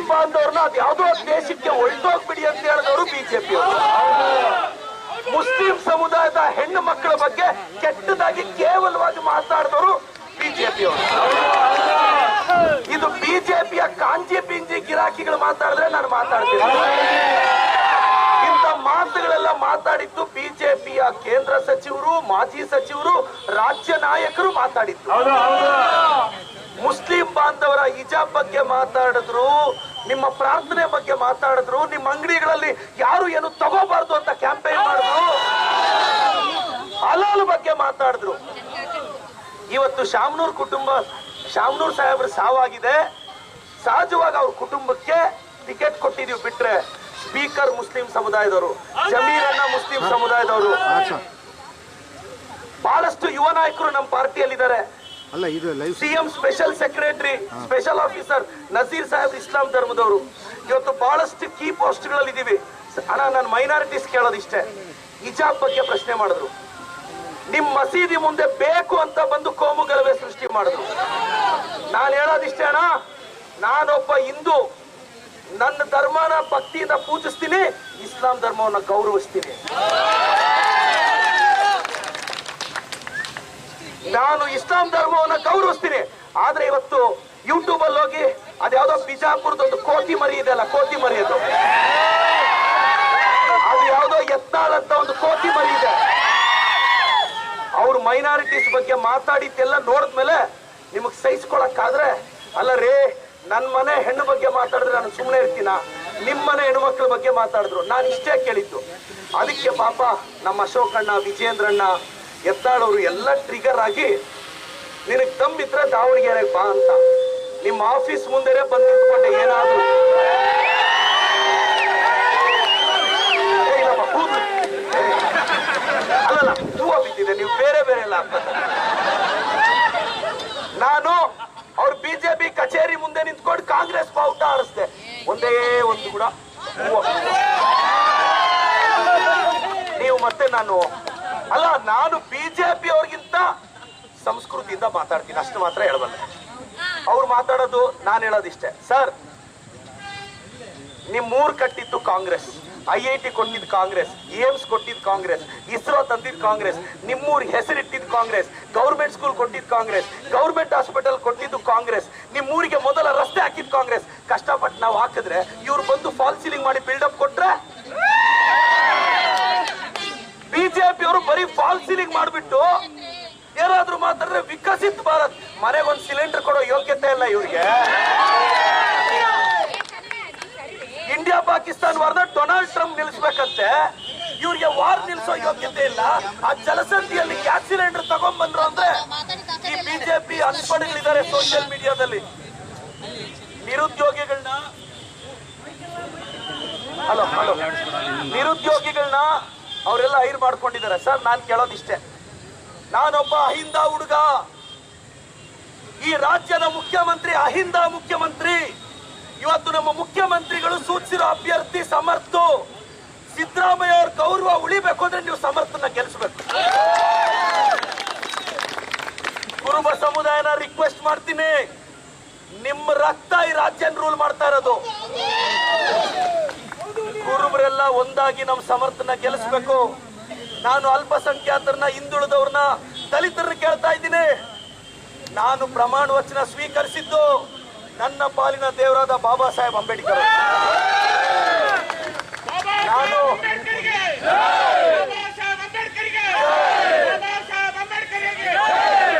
ಬಾಂಧವ್ರನ್ನ ಅದು ಯಾವುದೋ ದೇಶಕ್ಕೆ ಹೊರಟೋಗ್ಬಿಡಿ ಅಂತ ಹೇಳಿದವರು ಬಿಜೆಪಿ ಅವರು. ಮುಸ್ಲಿಂ ಸಮುದಾಯದ ಹೆಣ್ಣು ಮಕ್ಕಳ ಬಗ್ಗೆ ಕೆಟ್ಟದಾಗಿ ಕೇವಲವಾಗಿ ಮಾತಾಡಿದವರು ಬಿಜೆಪಿ ಅವರು. ಇದು ಬಿಜೆಪಿಯ ಕಾಂಜಿ ಪಿಂಜಿ ಗಿರಾಕಿಗಳು ಮಾತಾಡಿದ್ರೆ ನಾನು ಮಾತಾಡ್ತೀನಿ. ಇಂಥ ಮಾತುಗಳೆಲ್ಲ ಮಾತಾಡಿದ್ದು ಬಿಜೆಪಿಯ ಕೇಂದ್ರ ಸಚಿವರು, ಮಾಜಿ ಸಚಿವರು, ರಾಜ್ಯ ನಾಯಕರು ಮಾತಾಡಿದ್ದು. ಮುಸ್ಲಿಂ ಬಾಂಧವರ ಹಿಜಾಬ್ ಬಗ್ಗೆ ಮಾತಾಡಿದ್ರು, ನಿಮ್ಮ ಪ್ರಾರ್ಥನೆ ಬಗ್ಗೆ ಮಾತಾಡಿದ್ರು, ನಿಮ್ಮ ಅಂಗಡಿಗಳಲ್ಲಿ ಯಾರು ಏನು ತಗೋಬಾರ್ದು ಅಂತ ಕ್ಯಾಂಪೇನ್ ಮಾಡಿದ್ರು, ಹಲಾಲ್ ಬಗ್ಗೆ ಮಾತಾಡಿದ್ರು. ಇವತ್ತು ಶಾಮನೂರ್ ಸಾಹೇಬ್ರ ಸಾವಾಗಿದೆ. ಸಹಜವಾಗಿ ಅವ್ರ ಕುಟುಂಬಕ್ಕೆ ಟಿಕೆಟ್ ಕೊಟ್ಟಿದೀವಿ. ಬಿಟ್ರೆ ಸ್ಪೀಕರ್ ಮುಸ್ಲಿಂ ಸಮುದಾಯದವರು, ಜಮೀರಣ್ಣ ಮುಸ್ಲಿಂ ಸಮುದಾಯದವರು, ಬಹಳಷ್ಟು ಯುವ ನಾಯಕರು ನಮ್ಮ ಪಾರ್ಟಿಯಲ್ಲಿದ್ದಾರೆ. CM special secretary, special officer Nazeer ಸಾಹೇಬ್ ಇಸ್ಲಾಂ ಧರ್ಮದವರು. ಇವತ್ತು ಬಹಳಷ್ಟು ಕೀ ಪೋಸ್ಟ್ ಗಳಿದ್ದೀವಿ. ಅಣ್ಣ, ನಾನು ಮೈನಾರಿಟೀಸ್ ಕೇಳೋದಿಷ್ಟೇ. ಹಿಜಾಬ್ ಬಗ್ಗೆ ಪ್ರಶ್ನೆ ಮಾಡಿದ್ರು. ನಿಮ್ ಮಸೀದಿ ಮುಂದೆ ಬೇಕು ಅಂತ ಬಂದು ಕೋಮು ಗಲಭೆ ಸೃಷ್ಟಿ ಮಾಡಿದ್ರು. ನಾನು ಹೇಳೋದಿಷ್ಟೇ ಅಣ್ಣ, ನಾನೊಬ್ಬ ಹಿಂದೂ, ನನ್ನ ಧರ್ಮನ ಭಕ್ತಿಯಿಂದ ಪೂಜಿಸ್ತೀನಿ, ಇಸ್ಲಾಂ ಧರ್ಮವನ್ನ ಗೌರವಿಸ್ತೀನಿ. ನಾನು ಇಸ್ಲಾಂ ಧರ್ಮವನ್ನ ಗೌರವಿಸ್ತೀನಿ. ಆದ್ರೆ ಇವತ್ತು ಯೂಟ್ಯೂಬ್ ಅಲ್ಲಿ ಹೋಗಿ ಅದ್ಯಾವುದೋ ಬಿಜಾಪುರದ ಒಂದು ಕೋತಿ ಮರಿ ಇದೆ ಅಲ್ಲ, ಕೋತಿ ಮರಿ ಅದು ಯಾವ್ದೋ ಯತ್ನಾಳ್ ಅಂತ ಒಂದು ಕೋತಿ ಮರಿ ಇದೆ. ಅವ್ರು ಮೈನಾರಿಟೀಸ್ ಬಗ್ಗೆ ಮಾತಾಡಿದ್ದೆಲ್ಲ ನೋಡಿದ್ಮೇಲೆ ನಿಮಗ್ ಸಹಿಸ್ಕೊಳಕ್ಕಾದ್ರೆ, ಅಲ್ಲ ರೇ, ನನ್ ಮನೆ ಹೆಣ್ಣು ಬಗ್ಗೆ ಮಾತಾಡಿದ್ರೆ ನಾನು ಸುಮ್ಮನೆ ಇರ್ತೀನ, ನಿಮ್ ಮನೆ ಹೆಣ್ಮಕ್ಳ ಬಗ್ಗೆ ಮಾತಾಡಿದ್ರು, ನಾನು ಇಷ್ಟೇ ಕೇಳಿದ್ದು. ಅದಕ್ಕೆ ಪಾಪ ನಮ್ಮ ಅಶೋಕಣ್ಣ, ವಿಜೇಂದ್ರಣ್ಣ, ಯತ್ನಾಳವರು ಎಲ್ಲ ಟ್ರಿಗರ್ ಆಗಿ, ನಿನಗ್ ತಂಬಿದ್ರೆ ದಾವಣಗೆರೆಗೆ ಬಾ ಅಂತ ನಿಮ್ಮ ಆಫೀಸ್ ಮುಂದೆ ಬಂದು ನಿಂತ್ಕೊಂಡೆ. ಏನಾದ್ರು ಅಲ್ಲಲ್ಲ, ಹೂವ ಬಿದ್ದಿದೆ, ನೀವು ಬೇರೆ ಬೇರೆ ಎಲ್ಲ ಹಾಕ್ತಾರೆ. ನಾನು ಅವ್ರ ಬಿಜೆಪಿ ಕಚೇರಿ ಮುಂದೆ ನಿಂತ್ಕೊಂಡು ಕಾಂಗ್ರೆಸ್ ಬಾವುಟ ಹಾರಿಸ್ದೆ. ಒಂದೇ ಒಂದು ಕೂಡ ಹೂವ. ನೀವು ಮತ್ತೆ ನಾನು ಬಿಜೆಪಿ ಅವ್ರಿಗಿಂತ ಸಂಸ್ಕೃತಿಯಿಂದ ಮಾತಾಡ್ತೀನಿ, ಅಷ್ಟು ಮಾತ್ರ ಹೇಳಬಲ್ಲೆ. ಅವ್ರು ಮಾತಾಡೋದು, ನಾನು ಹೇಳೋದಿಷ್ಟೇ. ಸರ್, ನಿಮ್ಮೂರ್ ಕಟ್ಟಿದ್ದು ಕಾಂಗ್ರೆಸ್, IIT ಕೊಟ್ಟಿದ್ದು ಕಾಂಗ್ರೆಸ್, ಏಮ್ಸ್ ಕೊಟ್ಟಿದ್ದು ಕಾಂಗ್ರೆಸ್, ಇಸ್ರೋ ತಂದಿದ್ದು ಕಾಂಗ್ರೆಸ್, ನಿಮ್ಮೂರ್ ಹೆಸರಿಟ್ಟಿದ್ದು ಕಾಂಗ್ರೆಸ್, ಗೌರ್ಮೆಂಟ್ ಸ್ಕೂಲ್ ಕೊಟ್ಟಿದ್ದು ಕಾಂಗ್ರೆಸ್, ಗೌರ್ಮೆಂಟ್ ಹಾಸ್ಪಿಟಲ್ ಕೊಟ್ಟಿದ್ದು ಕಾಂಗ್ರೆಸ್, ನಿಮ್ಮೂರಿಗೆ ಮೊದಲ ರಸ್ತೆ ಹಾಕಿದ್ದು ಕಾಂಗ್ರೆಸ್. ಕಷ್ಟಪಟ್ಟು ನಾವು ಹಾಕಿದ್ರೆ ಇವ್ರು ಬಂದು ಫಾಲ್ ಸೀಲಿಂಗ್ ಮಾಡಿ ಬಿಲ್ಡಪ್ ಕೊಟ್ರೆ, ಬಿಜೆಪಿ ಅವರು ಬರೀ ಫಾಲ್ ಸೀಲಿಂಗ್ ಮಾಡ್ಬಿಟ್ಟು ಏನಾದ್ರೂ ಮಾತಾಡಿದ್ರೆ ವಿಕಸಿತ ಭಾರತ್, ಮನೆಗೊಂದು ಸಿಲಿಂಡರ್ ಕೊಡೋ ಯೋಗ್ಯತೆ ಇಲ್ಲ ಇವ್ರಿಗೆ. ಇಂಡಿಯಾ ಪಾಕಿಸ್ತಾನ ವಾರ್ದ ಡೊನಾಲ್ಡ್ ಟ್ರಂಪ್ ನಿಲ್ಲಿಸ್ಬೇಕಂತೆ, ಇವ್ರಿಗೆ ವಾರ್ ನಿಲ್ಸೋ ಯೋಗ್ಯತೆ ಇಲ್ಲ. ಆ ಜಲಸಂಧಿಯಲ್ಲಿ ಗ್ಯಾಸ್ ಸಿಲಿಂಡರ್ ತಗೊಂಡ್ಬಂದ್ರು ಅಂದ್ರೆ ಈ ಬಿಜೆಪಿ ಅನ್ಪಡೆಗಳಿದ್ದಾರೆ ಸೋಷಿಯಲ್ ಮೀಡಿಯಾದಲ್ಲಿ. ನಿರುದ್ಯೋಗಿಗಳನ್ನ ಅವರೆಲ್ಲ ಹೈರ್ ಮಾಡ್ಕೊಂಡಿದ್ದಾರೆ. ಸರ್, ನಾನು ಕೇಳೋದಿಷ್ಟೇ, ನಾನೊಬ್ಬ ಅಹಿಂದ ಹುಡುಗ, ಈ ರಾಜ್ಯದ ಮುಖ್ಯಮಂತ್ರಿ ಅಹಿಂದ ಮುಖ್ಯಮಂತ್ರಿ. ಇವತ್ತು ನಮ್ಮ ಮುಖ್ಯಮಂತ್ರಿಗಳು ಸೂಚಿಸಿರೋ ಅಭ್ಯರ್ಥಿ ಸಮರ್ಥು. ಸಿದ್ದರಾಮಯ್ಯ ಅವ್ರ ಗೌರವ ಉಳಿಬೇಕು ಅಂದ್ರೆ ನೀವು ಸಮರ್ಥನ ಗೆಲ್ಲಿಸಬೇಕು. ಕುರುಬ ಸಮುದಾಯನ ರಿಕ್ವೆಸ್ಟ್ ಮಾಡ್ತೀನಿ, ನಿಮ್ಮ ರಕ್ತ ಈ ರಾಜ್ಯನ ರೂಲ್ ಮಾಡ್ತಾ ಇರೋದು. ಕುರುಬರೆಲ್ಲ ಒಂದಾಗಿ ನಮ್ಮ ಸಮರ್ಥನ ಗೆಲ್ಲಿಸಬೇಕು. ನಾನು ಅಲ್ಪಸಂಖ್ಯಾತರನ್ನ, ಹಿಂದುಳಿದವ್ರನ್ನ, ದಲಿತರನ್ನ ಕೇಳ್ತಾ ಇದ್ದೀನಿ. ನಾನು ಪ್ರಮಾಣ ವಚನ ಸ್ವೀಕರಿಸಿದ್ದು ನನ್ನ ಪಾಲಿನ ದೇವರಾದ ಬಾಬಾ ಸಾಹೇಬ್ ಅಂಬೇಡ್ಕರ್.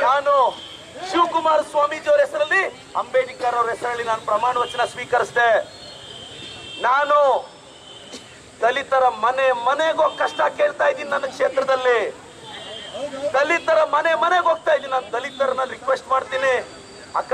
ನಾನು ಶಿವಕುಮಾರ ಸ್ವಾಮೀಜಿ ಅವರ ಹೆಸರಲ್ಲಿ, ಅಂಬೇಡ್ಕರ್ ಅವರ ಹೆಸರಲ್ಲಿ ನಾನು ಪ್ರಮಾಣ ವಚನ ಸ್ವೀಕರಿಸಿದೆ. ನಾನು ದಲಿತರ ಮನೆಗೆ ಕಷ್ಟ ಕೇಳ್ತಾ ಇದ್ದೀನಿ. ನನ್ನ ಕ್ಷೇತ್ರದಲ್ಲಿ ದಲಿತರ ಮನೆಗೆ ಹೋಗ್ತಾ ಇದ್ದೀನಿ. ನಾನು ದಲಿತರನ್ನ ರಿಕ್ವೆಸ್ಟ್ ಮಾಡ್ತೀನಿ, ಅಕ್ಕ,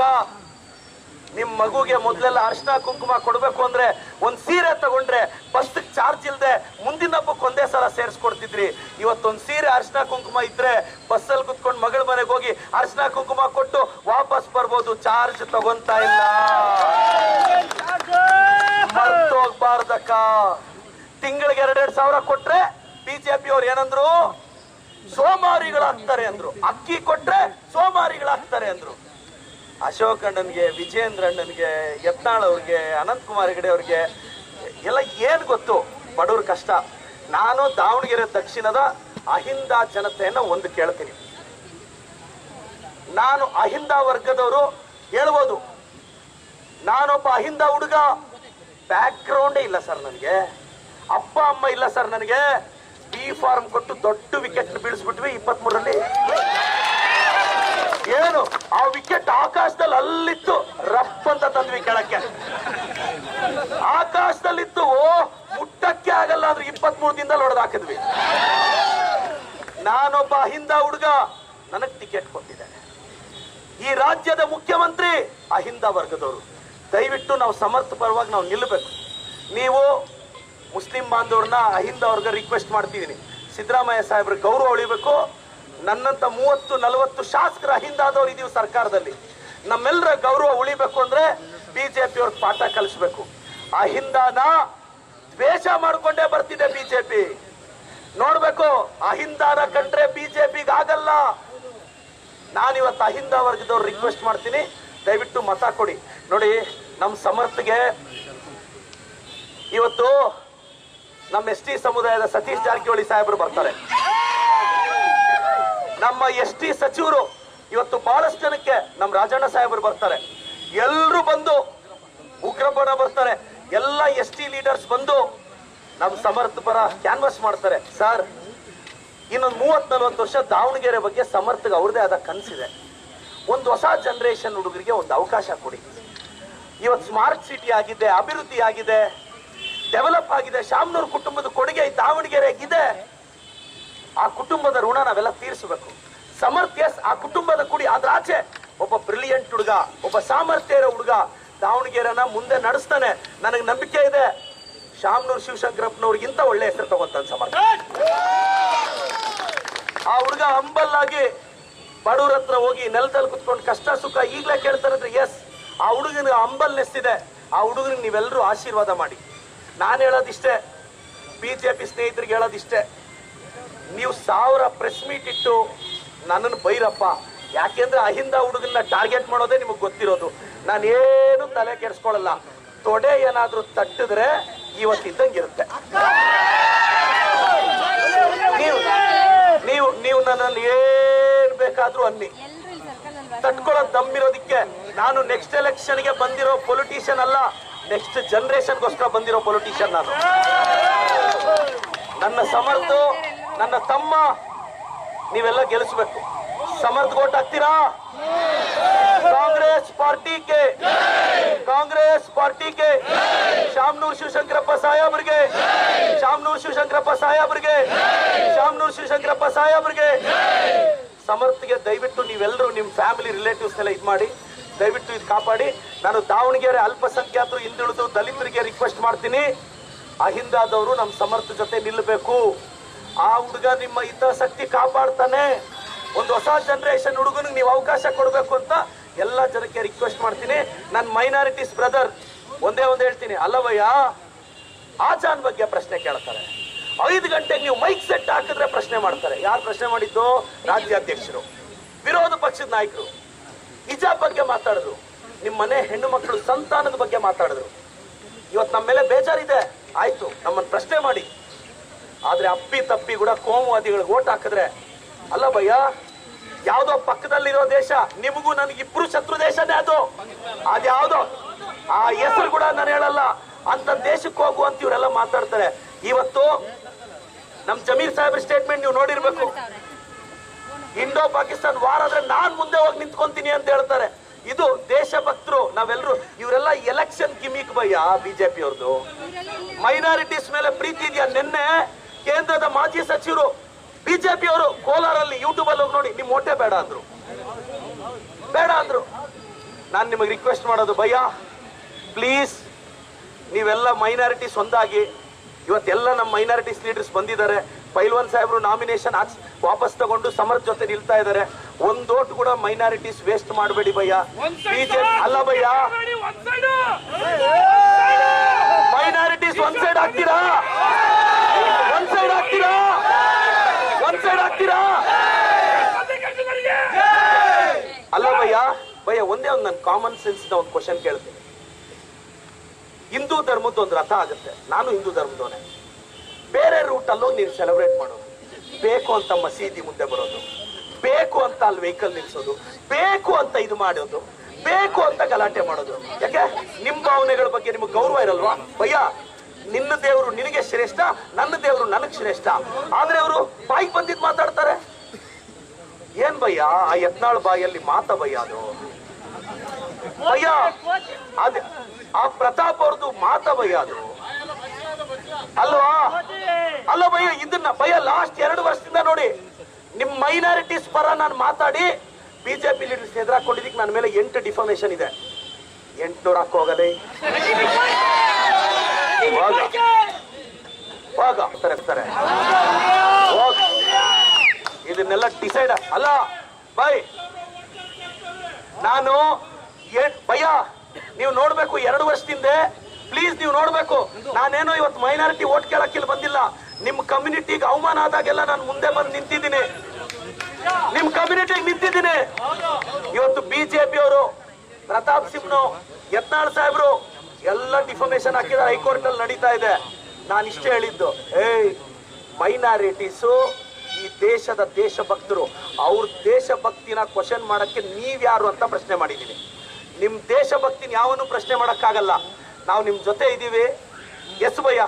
ನಿಮ್ ಮಗುಗೆ ಮೊದ್ಲೆಲ್ಲ ಅರ್ಶನ ಕುಂಕುಮ ಕೊಡ್ಬೇಕು ಅಂದ್ರೆ ಒಂದ್ ಸೀರೆ ತಗೊಂಡ್ರೆ ಬಸ್ ಚಾರ್ಜ್ ಇಲ್ದೆ ಮುಂದಿನ ಹಬ್ಬಕ್ಕೆ ಒಂದೇ ಸಲ ಸೇರಿಸ್ಕೊಡ್ತಿದ್ರಿ. ಇವತ್ತೊಂದ್ ಸೀರೆ ಅರ್ಶನ ಕುಂಕುಮ ಇದ್ರೆ ಬಸ್ಸಲ್ಲಿ ಕುತ್ಕೊಂಡು ಮಗಳ ಮನೆಗೆ ಹೋಗಿ ಅರ್ಶನ ಕುಂಕುಮ ಕೊಟ್ಟು ವಾಪಸ್ ಬರ್ಬೋದು, ಚಾರ್ಜ್ ತಗೊಂತಾ ಇಲ್ಲ. ಮರ್ತೋಗ್ಬಾರ್ದಕ್ಕ. ತಿಂಗಳಿಗೆ 2,000 ಕೊಟ್ರೆ ಬಿಜೆಪಿ ಅವ್ರು ಏನಂದ್ರು, ಸೋಮಾರಿಗಳಾಗ್ತಾರೆ ಅಂದ್ರು. ಅಕ್ಕಿ ಕೊಟ್ರೆ ಸೋಮಾರಿಗಳಾಗ್ತಾರೆ ಅಂದ್ರು. ಅಶೋಕ್ ಅಣ್ಣನ್ಗೆ, ವಿಜಯೇಂದ್ರ ಅಣ್ಣನ್ಗೆ, ಯತ್ನಾಳ್ ಅವ್ರಿಗೆ, ಅನಂತ್ ಕುಮಾರ್ ಹೆಗಡೆ ಅವ್ರಿಗೆ ಎಲ್ಲ ಏನ್ ಗೊತ್ತು ಬಡವ್ರ ಕಷ್ಟ. ನಾನು ದಾವಣಗೆರೆ ದಕ್ಷಿಣದ ಅಹಿಂದ ಜನತೆಯನ್ನ ಒಂದು ಕೇಳ್ತೀನಿ. ನಾನು ಅಹಿಂದ ವರ್ಗದವರು ಹೇಳ್ಬೋದು, ನಾನೊಬ್ಬ ಅಹಿಂದ ಹುಡುಗ, ಬ್ಯಾಕ್ ಗ್ರೌಂಡೇ ಇಲ್ಲ ಸರ್ ನನಗೆ, ಅಪ್ಪ ಅಮ್ಮ ಇಲ್ಲ ಸರ್ ನನಗೆ. ಬಿ ಫಾರ್ಮ್ ಕೊಟ್ಟು ದೊಡ್ಡ ವಿಕೆಟ್ ಬೀಳಿಸ್ಬಿಟ್ವಿ 23ರಲ್ಲಿ. ಏನು ಆ ವಿಕೆಟ್ ಆಕಾಶದಲ್ಲಿ ಅಲ್ಲಿತ್ತು, ರಫ್ ಅಂತ ತಂದ್ವಿ ಕೆಳಕ್ಕೆ. ಆಕಾಶದಲ್ಲಿತ್ತು, ಮುಟ್ಟಕ್ಕೆ ಆಗಲ್ಲ ಅಂದ್ರೆ 23 ದಿನದಲ್ಲಿ ಹೊಡೆದಾಕಿದ್ವಿ. ನಾನೊಬ್ಬ ಅಹಿಂದ ಹುಡುಗ, ನನಗ್ ಟಿಕೆಟ್ ಕೊಟ್ಟಿದ್ದಾರೆ. ಈ ರಾಜ್ಯದ ಮುಖ್ಯಮಂತ್ರಿ ಅಹಿಂದ ವರ್ಗದವರು. ದಯವಿಟ್ಟು ನಾವು ಸಮರ್ಥ ಪರವಾಗಿ ನಾವು ನಿಲ್ಲಬೇಕು. ನೀವು ಮುಸ್ಲಿಂ ಬಾಂಧವ್ರನ್ನ ಅಹಿಂದ ವರ್ಗ ರಿಕ್ವೆಸ್ಟ್ ಮಾಡ್ತಿದ್ದೀನಿ, ಸಿದ್ದರಾಮಯ್ಯ ಸಾಹೇಬ್ರ ಗೌರವ ಉಳಿಬೇಕು. ನನ್ನಂತ 30-40 ಶಾಸಕರ ಅಹಿಂದಾದವ್ರು ಇದೀವಿ ಸರ್ಕಾರದಲ್ಲಿ, ನಮ್ಮೆಲ್ಲರ ಗೌರವ ಉಳಿಬೇಕು ಅಂದ್ರೆ ಬಿಜೆಪಿ ಅವ್ರ ಪಾಠ ಕಲಿಸ್ಬೇಕು. ಅಹಿಂದಾನ ದ್ವೇಷ ಮಾಡ್ಕೊಂಡೇ ಬರ್ತಿದೆ ಬಿಜೆಪಿ. ನೋಡ್ಬೇಕು, ಅಹಿಂದಾನ ಕಂಡ್ರೆ ಬಿಜೆಪಿಗೆ ಆಗಲ್ಲ. ನಾನಿವತ್ತು ಅಹಿಂದ ವರ್ಗದವ್ರು ರಿಕ್ವೆಸ್ಟ್ ಮಾಡ್ತೀನಿ, ದಯವಿಟ್ಟು ಮತ ಕೊಡಿ. ನೋಡಿ, ನಮ್ಮ ಸಮರ್ಥಗೆ ಇವತ್ತು ನಮ್ಮ ST ಸಮುದಾಯದ ಸತೀಶ್ ಜಾರಕಿಹೊಳಿ ಸಾಹೇಬರು ಬರ್ತಾರೆ. ನಮ್ಮ ST ಸಚಿವರು ಇವತ್ತು ಬಹಳಷ್ಟು ಜನಕ್ಕೆ ನಮ್ಮ ರಾಜಣ್ಣ ಸಾಹೇಬರು ಬರ್ತಾರೆ. ಎಲ್ಲರೂ ಬಂದು, ಉಗ್ರಪ್ಪನ ಬರ್ತಾರೆ, ಎಲ್ಲ ST ಲೀಡರ್ಸ್ ಬಂದು ನಮ್ಮ ಸಮರ್ಥ ಪರ ಕ್ಯಾನ್ವಾಸ್ ಮಾಡ್ತಾರೆ. ಸರ್, ಇನ್ನೊಂದು 30-40 ವರ್ಷ ದಾವಣಗೆರೆ ಬಗ್ಗೆ ಸಮರ್ಥಗೆ ಅವ್ರದೇ ಆದ ಕನಸಿದೆ. ಒಂದು ಹೊಸ ಜನರೇಷನ್ ಹುಡುಗರಿಗೆ ಒಂದು ಅವಕಾಶ ಕೊಡಿ. ಇವತ್ತು ಸ್ಮಾರ್ಟ್ ಸಿಟಿ ಆಗಿದೆ, ಅಭಿವೃದ್ಧಿ ಆಗಿದೆ, ಡೆವಲಪ್ ಆಗಿದೆ. ಶಾಮನೂರು ಕುಟುಂಬದ ಕೊಡುಗೆ ದಾವಣಗೆರೆಗಿದೆ. ಆ ಕುಟುಂಬದ ಋಣ ನಾವೆಲ್ಲ ತೀರಿಸಬೇಕು. ಸಮರ್ಥ ಎಸ್, ಆ ಕುಟುಂಬದ ಕುಡಿ. ಅದ್ರ ಆಚೆ ಒಬ್ಬ ಬ್ರಿಲಿಯಂಟ್ ಹುಡುಗ, ಒಬ್ಬ ಸಾಮರ್ಥ್ಯ ಇರೋ ಹುಡುಗ ದಾವಣಗೆರೆನ ಮುಂದೆ ನಡೆಸ್ತಾನೆ. ನನಗೆ ನಂಬಿಕೆ ಇದೆ, ಶಾಮನೂರು ಶಿವಶಂಕರಪ್ಪನವ್ರಿಗಿಂತ ಒಳ್ಳೆ ಹೆಸರು ತಗೊಂತಾನೆ ಸಮರ್ಥ. ಆ ಹುಡುಗ ಹಂಬಲ್ ಆಗಿ ಬಡವ್ರ ಹತ್ರ ಹೋಗಿ ನೆಲದಲ್ಲಿ ಕುತ್ಕೊಂಡು ಕಷ್ಟ ಸುಖ ಈಗಲೇ ಕೇಳ್ತಾರಂದ್ರೆ ಎಸ್, ಆ ಹುಡುಗನ ಹಂಬಲ್ನೆಸ್ ಇದೆ. ಆ ಹುಡುಗನಿಗೆ ನೀವೆಲ್ಲರೂ ಆಶೀರ್ವಾದ ಮಾಡಿ. ನಾನು ಹೇಳೋದಿಷ್ಟೇ, ಬಿಜೆಪಿ ಸ್ನೇಹಿತರಿಗೆ ಹೇಳೋದಿಷ್ಟೇ, ನೀವು 1000 ಪ್ರೆಸ್ ಮೀಟ್ ಇಟ್ಟು ನನ್ನನ್ನು ಬೈರಪ್ಪ. ಯಾಕೆಂದ್ರೆ ಅಹಿಂದ ಹುಡುಗನ್ನ ಟಾರ್ಗೆಟ್ ಮಾಡೋದೇ ನಿಮಗೆ ಗೊತ್ತಿರೋದು. ನಾನೇನು ತಲೆ ಕೆಡಿಸ್ಕೊಳ್ಳಲ್ಲ. ತೊಡೆ ಏನಾದ್ರೂ ತಟ್ಟಿದ್ರೆ ಇವತ್ತಿದ್ದಂಗಿರುತ್ತೆ. ನೀವು ನನ್ನನ್ನು ಏನ್ ಬೇಕಾದ್ರೂ ಅನ್ನಿ, ತಟ್ಕೊಳ್ಳೋ ದಮ್ಮಿರೋದಿಕ್ಕೆ ನಾನು ನೆಕ್ಸ್ಟ್ ಎಲೆಕ್ಷನ್ಗೆ ಬಂದಿರೋ ಪೊಲಿಟಿಷಿಯನ್ ಅಲ್ಲ, ನೆಕ್ಸ್ಟ್ ಜನರೇಷನ್ಗೋಸ್ಕರ ಬಂದಿರೋ ಪೊಲಿಟಿಷಿಯನ್ ನಾನು. ನನ್ನ ಸಮರ್ಥ, ನನ್ನ ತಮ್ಮ, ನೀವೆಲ್ಲ ಗೆಲ್ಲಿಸ್ಬೇಕು. ಸಮರ್ಥ ಓಟ್ ಹಾಕ್ತೀರಾ? ಕಾಂಗ್ರೆಸ್ ಪಾರ್ಟಿಗೆ, ಕಾಂಗ್ರೆಸ್ ಪಾರ್ಟಿಗೆ, ಶಾಮನೂರು ಶಿವಶಂಕರಪ್ಪ ಸಾಹೇಬ್ರಿಗೆ, ಶಾಮನೂರು ಶಿವಶಂಕರಪ್ಪ ಸಾಹೇಬ್ರಿಗೆ, ಶಾಮನೂರು ಶಿವಶಂಕರಪ್ಪ ಸಾಹೇಬ್ರಿಗೆ. ಸಮರ್ಥಗೆ ದಯವಿಟ್ಟು ನೀವೆಲ್ಲರೂ ನಿಮ್ಮ ಫ್ಯಾಮಿಲಿ ರಿಲೇಟಿವ್ಸ್ ಎಲ್ಲ ಇದು ಮಾಡಿ, ದಯವಿಟ್ಟು ಇದು ಕಾಪಾಡಿ. ನಾನು ದಾವಣಗೆರೆ ಅಲ್ಪಸಂಖ್ಯಾತರು, ಹಿಂದುಳಿದು ದಲಿತರಿಗೆ ರಿಕ್ವೆಸ್ಟ್ ಮಾಡ್ತೀನಿ, ಅಹಿಂದಾದವರು ನಮ್ಮ ಸಮರ್ಥ ಜೊತೆ ನಿಲ್ಲಬೇಕು. ಆ ಹುಡುಗ ನಿಮ್ಮ ಹಿತಾಸಕ್ತಿ ಕಾಪಾಡ್ತಾನೆ. ಒಂದು ಹೊಸ ಜನರೇಷನ್ ಹುಡುಗನಿಗೆ ನೀವು ಅವಕಾಶ ಕೊಡಬೇಕು ಅಂತ ಎಲ್ಲ ಜನಕ್ಕೆ ರಿಕ್ವೆಸ್ಟ್ ಮಾಡ್ತೀನಿ. ನನ್ನ ಮೈನಾರಿಟೀಸ್ ಬ್ರದರ್ ಒಂದೇ ಹೇಳ್ತೀನಿ, ಅಲ್ಲವಯ್ಯ ಆಜಾನ್ ಬಗ್ಗೆ ಪ್ರಶ್ನೆ ಕೇಳ್ತಾರೆ, 5 ಗಂಟೆಗೆ ನೀವು ಮೈಕ್ ಸೆಟ್ ಹಾಕಿದ್ರೆ ಪ್ರಶ್ನೆ ಮಾಡ್ತಾರೆ. ಯಾರು ಪ್ರಶ್ನೆ ಮಾಡಿದ್ದು? ರಾಜ್ಯಾಧ್ಯಕ್ಷರು, ವಿರೋಧ ಪಕ್ಷದ ನಾಯಕರು. ಹಿಜಾಬ್ ಬಗ್ಗೆ ಮಾತಾಡಿದ್ರು, ನಿಮ್ಮ ಮನೆ ಹೆಣ್ಣು ಮಕ್ಕಳು ಸಂತಾನದ ಬಗ್ಗೆ ಮಾತಾಡಿದ್ರು. ಇವತ್ತು ನಮ್ಮ ಮೇಲೆ ಬೇಜಾರಿದೆ, ಆಯ್ತು, ನಮ್ಮನ್ನು ಪ್ರಶ್ನೆ ಮಾಡಿ. ಆದ್ರೆ ಅಪ್ಪಿ ತಪ್ಪಿ ಕೂಡ ಕೋಮುವಾದಿಗಳಿಗೆ ಓಟ್ ಹಾಕಿದ್ರೆ, ಅಲ್ಲ ಭಯ್ಯ, ಯಾವ್ದೋ ಪಕ್ಕದಲ್ಲಿರೋ ದೇಶ, ನಿಮಗೂ ನನಗಿಬ್ರು ಶತ್ರು ದೇಶನೇ ಅದು. ಅದ್ಯಾವ್ದೋ ಆ ಹೆಸರು ಕೂಡ ನಾನು ಹೇಳಲ್ಲ, ಅಂತ ದೇಶಕ್ಕೆ ಹೋಗು ಅಂತ ಇವರೆಲ್ಲ ಮಾತಾಡ್ತಾರೆ. ಇವತ್ತು ನಮ್ ಜಮೀರ್ ಸಾಹೇಬ್ರ ಸ್ಟೇಟ್ಮೆಂಟ್ ನೀವು ನೋಡಿರ್ಬೇಕು. ಇಂಡೋ ಪಾಕಿಸ್ತಾನ್ ವಾರ್ ಆದ್ರೆ ನಾನ್ ಮುಂದೆ ಹೋಗಿ ನಿಂತ್ಕೊಂತೀನಿ ಅಂತ ಹೇಳ್ತಾರೆ. ಇದು ದೇಶಭಕ್ತರು ನಾವೆಲ್ಲರೂ. ಇವರೆಲ್ಲ ಎಲೆಕ್ಷನ್ ಗಿಮಿಕ್ ಭಯ್ಯ ಬಿಜೆಪಿ ಅವ್ರದ್ದು. ಮೈನಾರಿಟೀಸ್ ಮೇಲೆ ಪ್ರೀತಿ ಇದೆಯಾ? ನಿನ್ನೆ ಕೇಂದ್ರದ ಮಾಜಿ ಸಚಿವರು ಬಿಜೆಪಿ ಅವರು ಕೋಲಾರಲ್ಲಿ ಯೂಟ್ಯೂಬ್ ಅಲ್ಲಿ ಹೋಗಿ ನೋಡಿ, ನಿಮ್ ಓಟೆ ಬೇಡ ಅಂದ್ರು. ನಾನು ನಿಮಗೆ ರಿಕ್ವೆಸ್ಟ್ ಮಾಡೋದು, ಭಯ್ಯ ಪ್ಲೀಸ್, ನೀವೆಲ್ಲ ಮೈನಾರಿಟೀಸ್ ಒಂದಾಗಿ. ಇವತ್ತೆಲ್ಲ ನಮ್ಮ ಮೈನಾರಿಟೀಸ್ ಲೀಡರ್ಸ್ ಬಂದಿದ್ದಾರೆ. ಪೈಲ್ವಾನ್ ಸಾಹೇಬ್ರು ನಾಮಿನೇಷನ್ ವಾಪಸ್ ತಗೊಂಡು ಸಮರ್ಥ ಜೊತೆ ನಿಲ್ತಾ ಇದ್ದಾರೆ. ಒಂದ್ ಓಟ್ ಕೂಡ ಮೈನಾರಿಟೀಸ್ ವೇಸ್ಟ್ ಮಾಡಬೇಡಿ ಭಯ್ಯ. ಬಿಜೆಪಿ ಅಲ್ಲ ಭಯ್ಯ, ಮೈನಾರಿಟೀಸ್ ಒಂದ್ ಸೈಡ್ ಆಗ್ತೀರಾ, ಒಂದ್ ಸೈಡ್ ಆಗ್ತೀರಾ, ಒಂದ್ ಸೈಡ್ ಆಗ್ತೀರಾ? ಅಲ್ಲ ಭಯ್ಯ, ಒಂದೇ ಒಂದು ನಾನು ಕಾಮನ್ ಸೆನ್ಸ್ ಒಂದು ಕ್ವಶನ್ ಕೇಳ್ತೀನಿ. ಹಿಂದೂ ಧರ್ಮದ ಒಂದು ರಥ ಆಗುತ್ತೆ, ನಾನು ಹಿಂದೂ ಧರ್ಮದವನೇ. ಬೇರೆ ರೂಟಲ್ಲೂ ನೀನು ಸೆಲೆಬ್ರೇಟ್ ಮಾಡೋದು, ಬೇಕು ಅಂತ ಮಸೀದಿ ಮುಂದೆ ಬರೋದು, ಬೇಕು ಅಂತ ಅಲ್ಲಿ ವೆಹಿಕಲ್ ನಿಲ್ಸೋದು, ಬೇಕು ಅಂತ ಇದು ಮಾಡೋದು, ಬೇಕು ಅಂತ ಗಲಾಟೆ ಮಾಡೋದು. ಯಾಕೆ? ನಿಮ್ ಭಾವನೆಗಳ ಬಗ್ಗೆ ನಿಮ್ಗೆ ಗೌರವ ಇರಲ್ವಾ? ಭಯ್ಯ, ನಿನ್ನ ದೇವರು ನಿನಗೆ ಶ್ರೇಷ್ಠ, ನನ್ನ ದೇವರು ನನಗ್ ಶ್ರೇಷ್ಠ. ಆದ್ರೆ ಅವರು ಬಾಯಿಗೆ ಬಂದಿದ್ ಮಾತಾಡ್ತಾರೆ. ಏನ್ ಭಯ್ಯ ಆ ಯತ್ನಾಳ್ ಬಾಯಲ್ಲಿ ಮಾತ ಭಯ್ಯ ಅದು? ಭಯ್ಯ ಅದ ಆ ಪ್ರತಾಪ್ ಅವ್ರದ್ದು ಮಾತ ಭಯ್ಯ ಅದು ಅಲ್ವಾ? ಅಲ್ಲ ಭಯ್ಯ, ಇದನ್ನ ಭಯ್ಯ ಲಾಸ್ಟ್ 2 ವರ್ಷದಿಂದ ನೋಡಿ, ನಿಮ್ ಮೈನಾರಿಟೀಸ್ ಪರ ನಾನು ಮಾತಾಡಿ ಬಿಜೆಪಿ ಲೀಡರ್ಸ್ ಎದುರಾಕೊಂಡಿದ್ದಕ್ಕೆ ನನ್ನ ಮೇಲೆ 8 ಡಿಫಾಮೇಶನ್ ಇದೆ. 800 ಹಾಕೋಗಲೇ ಇದನ್ನೆಲ್ಲ ಡಿಸೈಡ್ ಅಲ್ಲ ಬೈ. ನಾನು ಭಯ್ಯ ನೀವು ನೋಡ್ಬೇಕು, 2 ವರ್ಷದಿಂದ ಪ್ಲೀಸ್ ನೀವು ನೋಡ್ಬೇಕು, ನಾನೇನೋ ಇವತ್ತು ಮೈನಾರಿಟಿ ಓಟ್ ಕೇಳಕ್ಕಿಲ್ಲ ಬಂದಿಲ್ಲ. ನಿಮ್ ಕಮ್ಯುನಿಟಿಗೆ ಅವಮಾನ ಆದಾಗೆಲ್ಲ ನಾನು ಮುಂದೆ ಬಂದು ನಿಂತಿದ್ದೀನಿ, ನಿಮ್ ಕಮ್ಯುನಿಟಿಗೆ ನಿಂತಿದ್ದೀನಿ. ಇವತ್ತು ಬಿಜೆಪಿ ಅವರು ಪ್ರತಾಪ್ ಸಿಂಹ್ನು ಯತ್ನಾಳ್ ಸಾಹೇಬ್ರು ಎಲ್ಲ ಡಿಫಾಮೇಶನ್ ಹಾಕಿದ್ದಾರೆ, ಹೈಕೋರ್ಟ್ ಅಲ್ಲಿ ನಡೀತಾ ಇದೆ. ನಾನು ಇಷ್ಟೇ ಹೇಳಿದ್ದು, ಮೈನಾರಿಟೀಸು ಈ ದೇಶದ ದೇಶಭಕ್ತರು, ಅವ್ರ ದೇಶಭಕ್ತಿನ ಕ್ವಶನ್ ಮಾಡಕ್ಕೆ ನೀವ್ಯಾರು ಅಂತ ಪ್ರಶ್ನೆ ಮಾಡಿದ್ದೀನಿ. ನಿಮ್ ದೇಶಭಕ್ತಿನ ಯಾವನು ಪ್ರಶ್ನೆ ಮಾಡಕ್ಕಾಗಲ್ಲ. ನಾವು ನಿಮ್ ಜೊತೆ ಇದ್ದೀವಿ. ಎಸ್ ಭಯ್ಯ,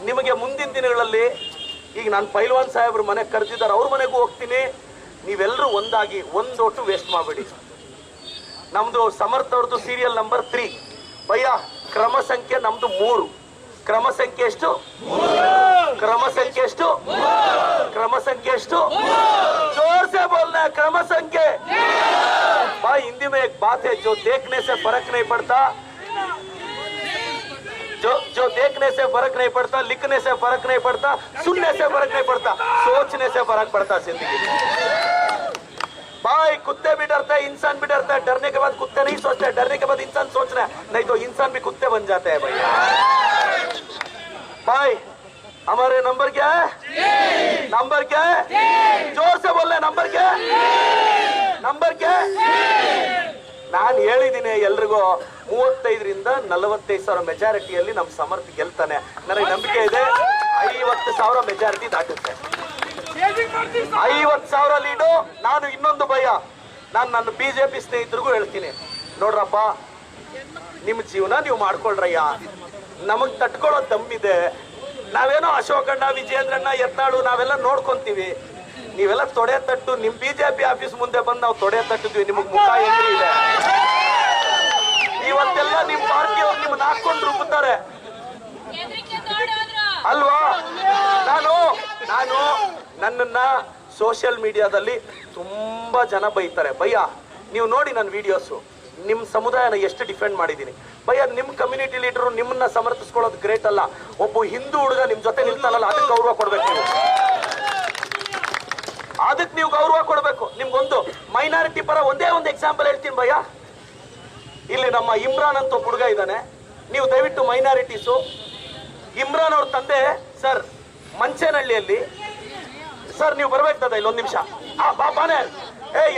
ನಿಮಗೆ ಮುಂದಿನ ದಿನಗಳಲ್ಲಿ ಈಗ ನಾನು ಪೈಲ್ವಾನ್ ಸಾಹೇಬ್ರು ಮನೆಗೆ ಕರೆದಿದ್ದಾರೆ, ಅವ್ರ ಮನೆಗೂ ಹೋಗ್ತೀನಿ. ನೀವೆಲ್ಲರೂ ಒಂದಾಗಿ ಒಂದು ಒಟ್ಟು ವೇಸ್ಟ್ ಮಾಡಬೇಡಿ. ನಮ್ದು ಸಮರ್ಥ ಅವ್ರದ್ದು ಸೀರಿಯಲ್ ನಂಬರ್ 3 ಭಯ್ಯ, ಕ್ರಮ ಸಂಖ್ಯೆ ನಮ್ದು 3. ಕ್ರಮ ಸಂಖ್ಯೆ ಎಷ್ಟು? ಕ್ರಮ ಸಂಖ್ಯೆ ಎಷ್ಟು? ಕ್ರಮ ಸಂಖ್ಯೆ ಎಷ್ಟು? जोर से बोलना है, क्रम संख्या। भाई हिंदी में एक बात है, जो देखने से फर्क नहीं पड़ता, जो देखने से फर्क नहीं पड़ता, लिखने से फर्क नहीं पड़ता, सुनने से फर्क नहीं पड़ता, सोचने से फर्क पड़ता जिंदगी में। भाई कुत्ते भी डरते हैं, इंसान भी डरता है। डरने के बाद कुत्ते नहीं सोचते, डरने के बाद इंसान सोच रहा है, नहीं तो इंसान भी कुत्ते बन जाते हैं। भैया भाई हमारे नंबर क्या है? नंबर क्या है? जोर से बोल रहे, नंबर क्या है? नंबर क्या है? ನಾನು ಹೇಳಿದ್ದೀನಿ ಎಲ್ರಿಗೂ 35ರಿಂದ 45,000 ಮೆಜಾರಿಟಿಯಲ್ಲಿ ನಮ್ಮ ಸಮರ್ಥ ಗೆಲ್ತಾನೆ. ನನಗೆ ನಂಬಿಕೆ ಇದೆ 50,000 ಮೆಜಾರಿಟಿ ದಾಟುತ್ತೆ. 50,000 ಲೀಡು. ನಾನು ಇನ್ನೊಂದು ಭಯ, ನಾನು ನನ್ನ ಬಿಜೆಪಿ ಸ್ನೇಹಿತರಿಗೂ ಹೇಳ್ತೀನಿ, ನೋಡ್ರಪ್ಪ ನಿಮ್ಮ ಜೀವನ ನೀವು ಮಾಡ್ಕೊಳ್ರಯ್ಯ, ನಮಗ್ ತಟ್ಕೊಳ್ಳೋ ದಮ್ಮಿದೆ. ನಾವೇನೋ ಅಶೋಕಣ್ಣ, ವಿಜಯೇಂದ್ರಣ್ಣ, ಯತ್ನಾಳು ನಾವೆಲ್ಲ ನೋಡ್ಕೊಂತೀವಿ. ನೀವೆಲ್ಲ ತೊಡೆ ತಟ್ಟು ನಿಮ್ ಬಿಜೆಪಿ ಆಫೀಸ್ ಮುಂದೆ ಬಂದು ನಾವು ತೊಡೆ ತಟ್ಟಿದ್ವಿ, ನಿಮಗ್ ಮುಖ ಎದುರು ಇದೆ. ಇವತ್ತೆಲ್ಲ ನಿಮ್ ಪಾರ್ಟಿಯವ್ರು ನಿಮ್ಮನ್ನ ಹಾಕೊಂಡು ರುಬ್ಬುತ್ತಾರೆ ಅಲ್ವಾ? ನಾನು ನನ್ನನ್ನ ಸೋಷಿಯಲ್ ಮೀಡಿಯಾದಲ್ಲಿ ತುಂಬಾ ಜನ ಬೈತಾರೆ. ಭಯ್ಯ ನೀವು ನೋಡಿ ನನ್ನ ವಿಡಿಯೋಸು, ನಿಮ್ ಸಮುದಾಯನ ಎಷ್ಟು ಡಿಫೆಂಡ್ ಮಾಡಿದೀನಿ. ಭಯ್ಯ ನಿಮ್ ಕಮ್ಯುನಿಟಿ ಲೀಡರ್ ನಿಮ್ಮನ್ನ ಸಮರ್ಥಿಸ್ಕೊಳ್ಳೋದು ಗ್ರೇಟ್ ಅಲ್ಲ, ಒಬ್ಬ ಹಿಂದೂ ಹುಡುಗ ನಿಮ್ ಜೊತೆ ನಿಲ್ತಾನಲ್ಲ, ಅದಕ್ಕೆ ಗೌರವ ಕೊಡ್ಬೇಕು ನೀವು. ಅದಕ್ಕೆ ನೀವು ಗೌರವ ಕೊಡಬೇಕು. ನಿಮ್ಗೊಂದು ಮೈನಾರಿಟಿ ಪರ ಒಂದೇ ಒಂದು ಎಕ್ಸಾಂಪಲ್ ಹೇಳ್ತೀನಿ ಭಯ್ಯ. ಇಲ್ಲಿ ನಮ್ಮ ಇಮ್ರಾನ್ ಅಂತ ಹುಡುಗ ಇದ್ದಾನೆ, ನೀವು ದಯವಿಟ್ಟು ಮೈನಾರಿಟೀಸು, ಇಮ್ರಾನ್ ಅವ್ರ ತಂದೆ ಸರ್ ಮಂಚೇನಹಳ್ಳಿಯಲ್ಲಿ, ಸರ್ ನೀವು ಬರ್ಬೇಕಾದ ಇಲ್ಲೊಂದು ನಿಮಿಷ ಬಾನೆ.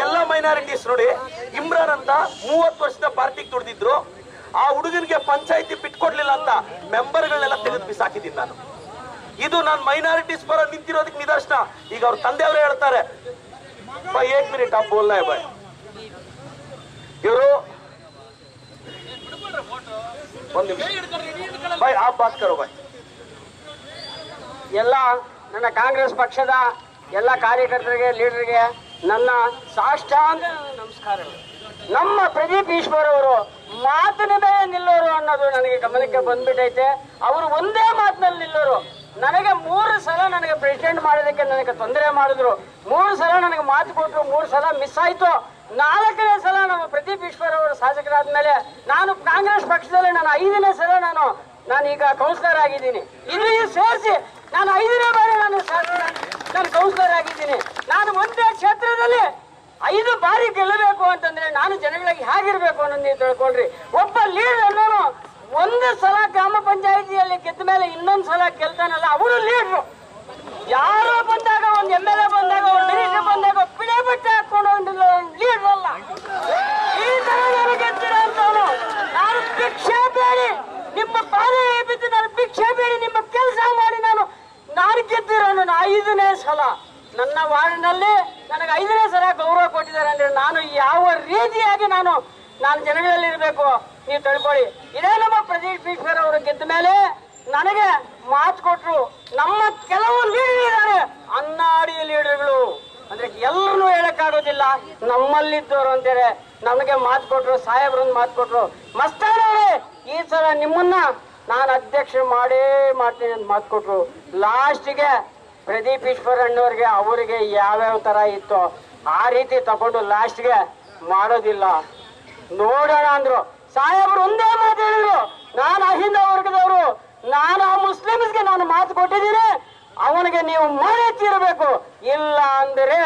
ಎಲ್ಲ ಮೈನಾರಿಟೀಸ್ ನೋಡಿ, ಇಮ್ರಾನ್ ಅಂತ 30 ವರ್ಷದ ಪಾರ್ಟಿಗೆ ದುಡ್ದಿದ್ರು, ಆ ಹುಡುಗನಿಗೆ ಪಂಚಾಯತಿ ಬಿಟ್ಕೊಡ್ಲಿಲ್ಲ ಅಂತ ಮೆಂಬರ್ಗಳನ್ನೆಲ್ಲ ತೆಗೆದು ಬಿಸಾಕಿದ್ದೀನಿ ನಾನು. ಇದು ನಾನು ಮೈನಾರಿಟೀಸ್ ಪರ ನಿಂತಿರೋದಕ್ಕೆ ನಿದರ್ಶನ. ಈಗ ಅವ್ರ ತಂದೆಯವರೇ ಹೇಳ್ತಾರೆ, भाई 1 मिनट आप बोलना है भाई, ಇವರು ಒಂದು ನಿಮಿಷ भाई आप बात करो भाई. ಎಲ್ಲ ನನ್ನ ಕಾಂಗ್ರೆಸ್ ಪಕ್ಷದ ಎಲ್ಲ ಕಾರ್ಯಕರ್ತರಿಗೆ, ಲೀಡರ್ಗೆ ನನ್ನ ಸಾಷ್ಟಾಂಗ ನಮಸ್ಕಾರಗಳು. ನಮ್ಮ ಪ್ರದೀಪ್ ಈಶ್ವರ್ ಅವರು ಮಾತಿನ ಮೇಲೆ ನಿಲ್ಲೋರು ಅನ್ನೋದು ನನಗೆ ಗಮನಕ್ಕೆ ಬಂದ್ಬಿಟ್ಟೈತೆ. ಅವರು ಒಂದೇ ಮಾತಿನಲ್ಲಿ ನಿಲ್ಲೋರು. ನನಗೆ 3 ಸಲ ನನಗೆ ಪ್ರೆಸಿಡೆಂಟ್ ಮಾಡೋದಕ್ಕೆ ನನಗೆ ತೊಂದರೆ ಮಾಡಿದ್ರು. 3 ಸಲ ನನಗೆ ಮಾತು ಕೊಟ್ಟರು, 3 ಸಲ ಮಿಸ್ ಆಯ್ತು. 4ನೇ ಸಲ ನಮ್ಮ ಪ್ರದೀಪ್ ಈಶ್ವರ್ ಅವರು ಶಾಸಕರಾದ ಮೇಲೆ ನಾನು ಕಾಂಗ್ರೆಸ್ ಪಕ್ಷದಲ್ಲಿ ನಾನು 5ನೇ ಸಲ ನಾನೀಗ ಕೌನ್ಸಿಲರ್ ಆಗಿದ್ದೀನಿ. ಇದು ಸೇರಿಸಿ ನಾನು 5ನೇ ಬಾರಿ ನಾನು ಕೌನ್ಸಿಲರ್ ಆಗಿದ್ದೀನಿ. ನಾನು ಒಂದೇ ಕ್ಷೇತ್ರದಲ್ಲಿ 5 ಬಾರಿ ಗೆಲ್ಲಬೇಕು ಅಂತಂದ್ರೆ ನಾನು ಜನಗಳಿಗೆ ಹೇಗಿರ್ಬೇಕು ಅನ್ನೋದು ನೀವು ತಿಳ್ಕೊಳ್ರಿ. ಒಬ್ಬ ಲೀಡರ್ ಅನ್ನೋನು ಒಂದು ಸಲ ಗ್ರಾಮ ಪಂಚಾಯಿತಿಯಲ್ಲಿ ಗೆದ್ದ ಮೇಲೆ ಇನ್ನೊಂದು ಸಲ ಗೆಲ್ತಾನಲ್ಲ, ಅವರು ಲೀಡ್ರು. ಯಾರೋ ಬಂದಾಗ, ಒಂದು MLA ಬಂದಾಗ, ಒಂದು ಮಿನಿಸ್ಟರ್ ಬಂದಾಗ ಪಿಡೆ ಬಟ್ಟೆ ಹಾಕೊಂಡು ಒಂದು ಲೀಡರ್ ಅಲ್ಲ. ಈ ತರ ಗೆದ್ದಿರೋ ನಾನು ಭಿಕ್ಷೆ ಬೇಡಿ ನಿಮ್ಮ ಪಾದ ಬಿದ್ದು ನಾನು ಭಿಕ್ಷೆ ಬೇಡಿ ನಿಮ್ಮ ಕೆಲಸ ಮಾಡಿ ನಾನು ಗೆದ್ದಿರೋನು 5ನೇ ಸಲ. ನನ್ನ ವಾರ್ಡ್ನಲ್ಲಿ ನನಗೆ 5ನೇ ಸಲ ಗೌರವ ಕೊಟ್ಟಿದ್ದಾರೆ ಅಂದ್ರೆ ನಾನು ಯಾವ ರೀತಿಯಾಗಿ ನಾನು ಜನಗಳಲ್ಲಿ ಇರಬೇಕು ನೀವು ತಿಳ್ಕೊಳ್ಳಿ. ಇದೇ ನಮ್ಮ ಪ್ರದೀಪ್ ಈಶ್ವರ್ ಅವರು ಗೆದ್ದ ಮೇಲೆ ನನಗೆ ಮಾತು ಕೊಟ್ರು. ನಮ್ಮ ಕೆಲವು ಲೀಡರ್ ಇದ್ದಾರೆ, ಅನ್ನಾಡಿ ಲೀಡರ್ಗಳು ಅಂದ್ರೆ ಎಲ್ಲರೂ ಹೇಳಕ್ಕಾಗೋದಿಲ್ಲ, ನಮ್ಮಲ್ಲಿದ್ದವರು ಅಂತಾರೆ. ನಮಗೆ ಮಾತು ಕೊಟ್ರು, ಸಾಹೇಬ್ರೊಂದು ಮಾತು ಕೊಟ್ರು, ಮಸ್ತಾನವ್ರೆ ಈ ಸಲ ನಿಮ್ಮನ್ನ ನಾನು ಅಧ್ಯಕ್ಷ ಮಾಡ್ತೀನಿ ಅಂತ ಮಾತು ಕೊಟ್ರು. ಲಾಸ್ಟ್ಗೆ ಪ್ರದೀಪ್ ಈಶ್ವರ್ ಅಣ್ಣವ್ರಿಗೆ ಅವರಿಗೆ ಯಾವ್ಯಾವ ತರ ಇತ್ತು ಆ ರೀತಿ ತಗೊಂಡು ಲಾಸ್ಟ್ಗೆ ಮಾಡೋದಿಲ್ಲ ನೋಡೋಣ ಅಂದ್ರು. ಸಾಹೇಬ್ರು ಒಂದೇ ಮಾತು ಹೇಳಿದ್ರು, ನಾನು ಅಹಿಂದ ವರ್ಗದವರು, ನಾನು ಆ ಮುಸ್ಲಿಮ್ಸ್ಗೆ ನಾನು ಮಾತು ಕೊಟ್ಟಿದ್ದೀನಿ, ಅವನಿಗೆ ನೀವು ಮಾಡೇ ತೀರಬೇಕು, ಇಲ್ಲ ಅಂದರೆ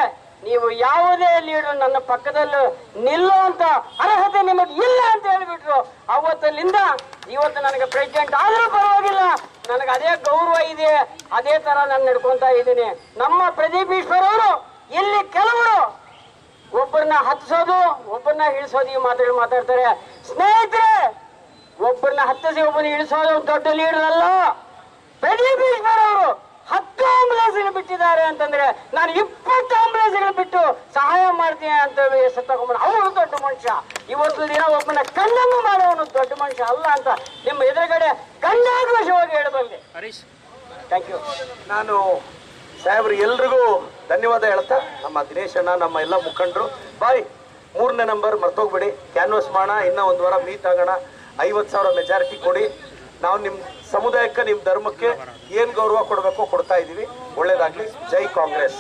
ನೀವು ಯಾವುದೇ ಲೀಡರ್ ನನ್ನ ಪಕ್ಕದಲ್ಲಿ ನಿಲ್ಲುವಂತ ಅರ್ಹತೆ ನಿಮಗೆ ಇಲ್ಲ ಅಂತ ಹೇಳಿಬಿಟ್ರು. ಅವತ್ತಲ್ಲಿಂದ ಇವತ್ತು ನನಗೆ ಪ್ರೆಸಿಡೆಂಟ್ ಆದ್ರೂ ಪರವಾಗಿಲ್ಲ, ನನಗೆ ಅದೇ ಗೌರವ ಇದೆ, ಅದೇ ತರ ನಾನು ನಡ್ಕೊಂತ ಇದ್ದೀನಿ. ನಮ್ಮ ಪ್ರದೀಪ್ ಈಶ್ವರ್ ಅವರು ಇಲ್ಲಿ ಕೆಲವರು ಒಬ್ಬರನ್ನ ಹತ್ತಿಸೋದು ಒಬ್ಬರನ್ನ ಇಳಿಸೋದು ಈ ಮಾತುಗಳು ಮಾತಾಡ್ತಾರೆ. ಸ್ನೇಹಿತರೆ, ಒಬ್ಬರನ್ನ ಹತ್ತಿಸಿ ಒಬ್ಬರನ್ನ ಇಳಿಸೋದು ದೊಡ್ಡ ಲೀಡರ್ ಅಲ್ಲ. ಪ್ರದೀಪ್ ಈಶ್ವರ್ ಅವರು 10 ಆಂಬುಲೆನ್ಸ್ಗಳು ಬಿಟ್ಟಿದ್ದಾರೆ ಅಂತಂದ್ರೆ ನಾನು 20 ಆಂಬುಲೆನ್ಸ್ಗಳು ಬಿಟ್ಟು ಸಹಾಯ ಮಾಡ್ತೀನಿ ಅಂತ ತಗೊಂಡು ಅವನು ದೊಡ್ಡ ಮನುಷ್ಯ. ಇವತ್ತು ದಿನ ಒಬ್ಬನ ಕಣ್ಣನ್ನು ಮಾಡೋವನು ದೊಡ್ಡ ಮನುಷ್ಯ ಅಲ್ಲ ಅಂತ ನಿಮ್ಮ ಎದುರುಗಡೆ ಕಣ್ಣಾಗ್ರಹವಾಗಿ ಹೇಳಬಲ್ಲೆ. Thank you. ನಾನು ಸಾಹೇಬ್ರು ಎಲ್ರಿಗೂ ಧನ್ಯವಾದ ಹೇಳ್ತಾ ನಮ್ಮ ದಿನೇಶ್ ಅಣ್ಣ, ನಮ್ಮ ಎಲ್ಲ ಮುಖಂಡರು, ಬಾಯ್ 3ನೇ ನಂಬರ್ ಮರ್ತೋಗ್ಬೇಡಿ, ಕ್ಯಾನ್ವಸ್ ಮಾಡೋಣ, ಇನ್ನೂ 1 ವಾರ ಮೀಟ್ ಆಗೋಣ, 50,000 ಮೆಜಾರಿಟಿ ಕೊಡಿ. ನಾವು ನಿಮ್ಮ ಸಮುದಾಯಕ್ಕೆ ನಿಮ್ಮ ಧರ್ಮಕ್ಕೆ ಏನು ಗೌರವ ಕೊಡಬೇಕೋ ಕೊಡ್ತಾ ಇದ್ದೀವಿ. ಒಳ್ಳೇದಾಗ್ಲಿ. ಜೈ ಕಾಂಗ್ರೆಸ್.